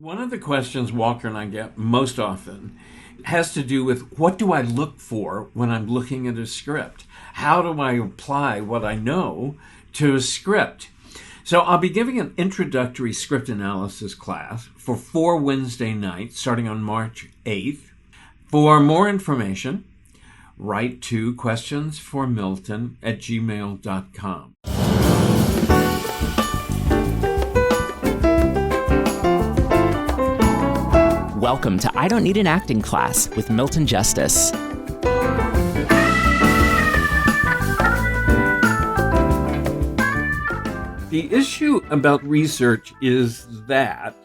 One of the questions Walker and I get most often has to do with what do I look for when I'm looking at a script? How do I apply what I know to a script? So I'll be giving an introductory script analysis class for 4 Wednesday nights starting on March 8th. For more information, write to questionsformilton@gmail.com. Welcome to I Don't Need an Acting Class with Milton Justice. The issue about research is that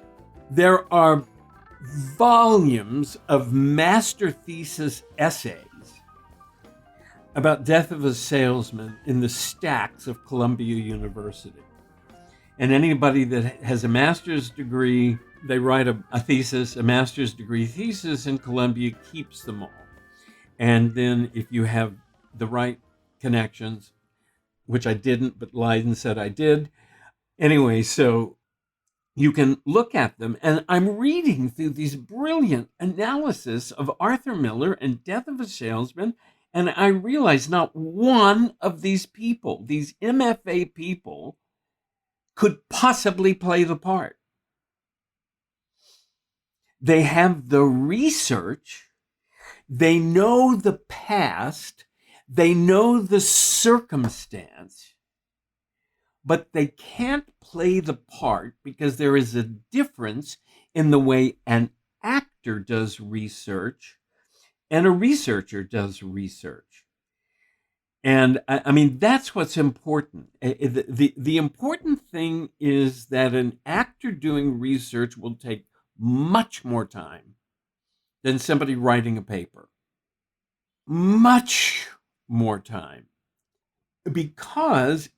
there are volumes of master thesis essays about Death of a Salesman in the stacks of Columbia University. And anybody that has a master's degree, they write a thesis, a master's degree thesis, and Columbia keeps them all. And then if you have the right connections, which I didn't, but lied and said I did. Anyway, so you can look at them. And I'm reading through these brilliant analysis of Arthur Miller and Death of a Salesman. And I realize not one of these people, these MFA people, could possibly play the part. They have the research, they know the past, they know the circumstance, but they can't play the part because there is a difference in the way an actor does research and a researcher does research. And I mean, that's what's important. The important thing is that an actor doing research will take much more time than somebody writing a paper. Much more time. Because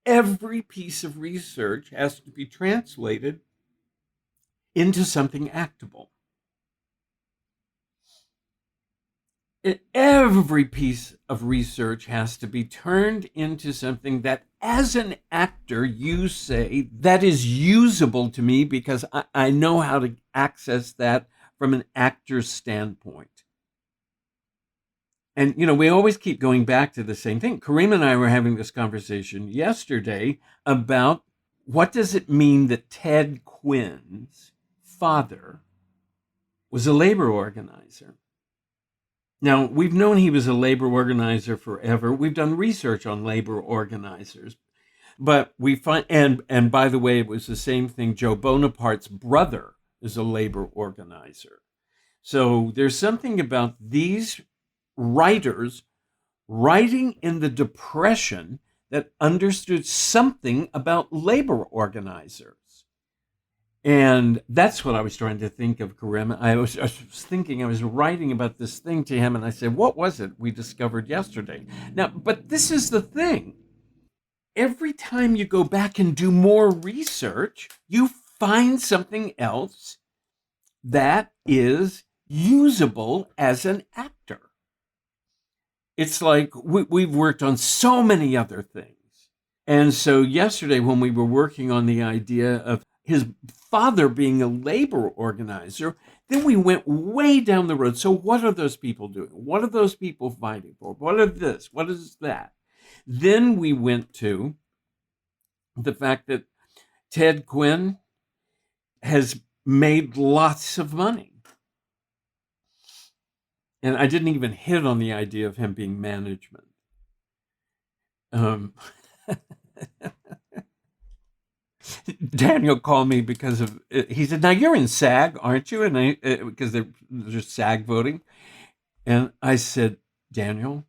every piece of research has to be translated into something actable. Every piece of research has to be turned into something that, as an actor, you say, that is usable to me because I know how to access that from an actor's standpoint. And, we always keep going back to the same thing. Kareem and I were having this conversation yesterday about what does it mean that Ted Quinn's father was a labor organizer. Now, we've known he was a labor organizer forever. We've done research on labor organizers. But we find, and by the way, it was the same thing. Joe Bonaparte's brother is a labor organizer. So there's something about these writers writing in the Depression that understood something about labor organizers. And that's what I was trying to think of, Karim. I was writing about this thing to him, and I said, what was it we discovered yesterday? Now, but this is the thing. Every time you go back and do more research, you find something else that is usable as an actor. It's like we've worked on so many other things. And so yesterday when we were working on the idea of his father being a labor organizer, then we went way down the road. So what are those people doing? What are those people fighting for? What are this? What is that? Then we went to the fact that Ted Quinn has made lots of money. And I didn't even hit on the idea of him being management. Daniel called me because of, he said, now you're in SAG, aren't you? And because they're SAG voting. And I said, Daniel,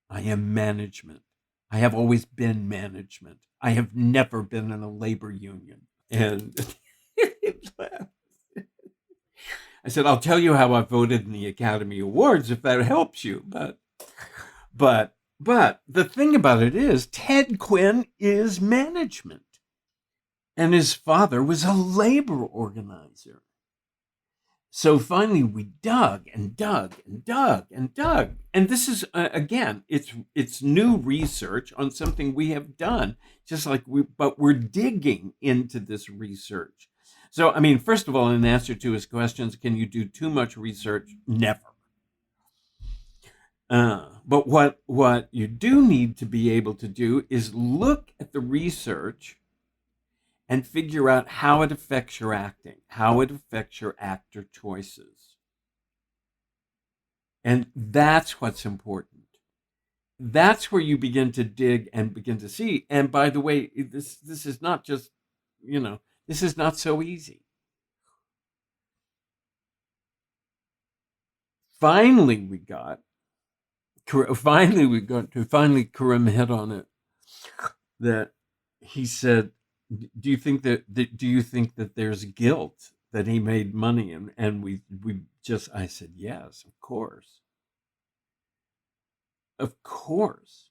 I am management. I have always been management. I have never been in a labor union. And I said, I'll tell you how I voted in the Academy Awards if that helps you. But the thing about it is, Ted Quinn is management. And his father was a labor organizer. So finally we dug and dug and dug and dug. And this is, again, it's new research on something we have done, just like but we're digging into this research. So, I mean, first of all, in answer to his questions, can you do too much research? Never. But what you do need to be able to do is look at the research and figure out how it affects your acting, how it affects your actor choices. And that's what's important. That's where you begin to dig and begin to see. And by the way, this is not just, this is not so easy. Finally, Karim hit on it, that he said, do you think that there's guilt that he made money? And I said, yes, of course. Of course.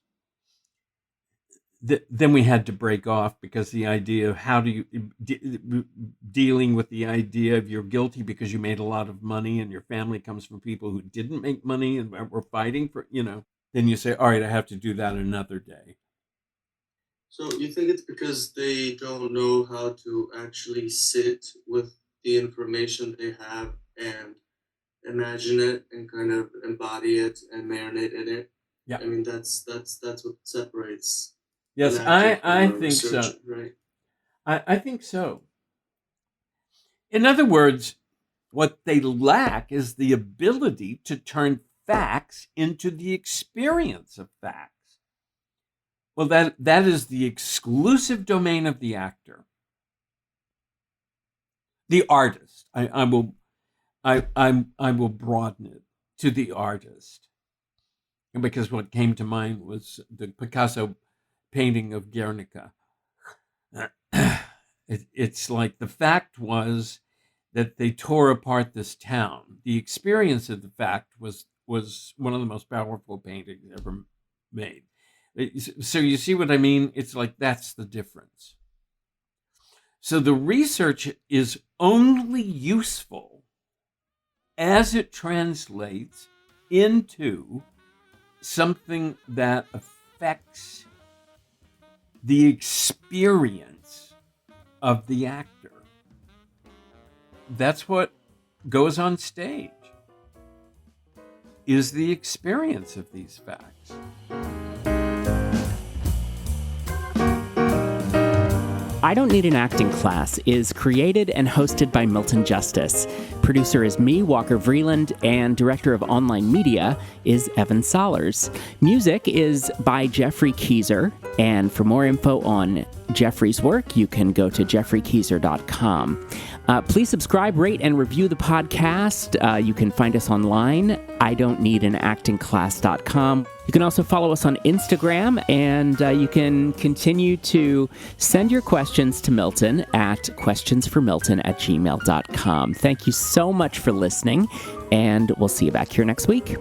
Then we had to break off, because the idea of how do you dealing with the idea of you're guilty because you made a lot of money and your family comes from people who didn't make money and were fighting for, then you say, all right, I have to do that another day. So you think it's because they don't know how to actually sit with the information they have and imagine it and kind of embody it and marinate in it? Yeah. I mean, that's what separates. Yes, I think so. Right. I think so. In other words, what they lack is the ability to turn facts into the experience of facts. Well, that is the exclusive domain of the actor, the artist. I will broaden it to the artist, because what came to mind was the Picasso painting of Guernica. It's like the fact was that they tore apart this town. The experience of the fact was one of the most powerful paintings ever made. So you see what I mean? It's like that's the difference. So the research is only useful as it translates into something that affects the experience of the actor. That's what goes on stage, is the experience of these facts. I Don't Need an Acting Class is created and hosted by Milton Justice. Producer is me, Walker Vreeland, and director of online media is Evan Solers. Music is by Jeffrey Keyser, and for more info on Jeffrey's work, you can go to jeffreykeyser.com. Please subscribe, rate, and review the podcast. You can find us online, idon'tneedanactingclass.com. You can also follow us on Instagram, and you can continue to send your questions to Milton at questionsformilton@gmail.com. Thank you so much for listening, and we'll see you back here next week.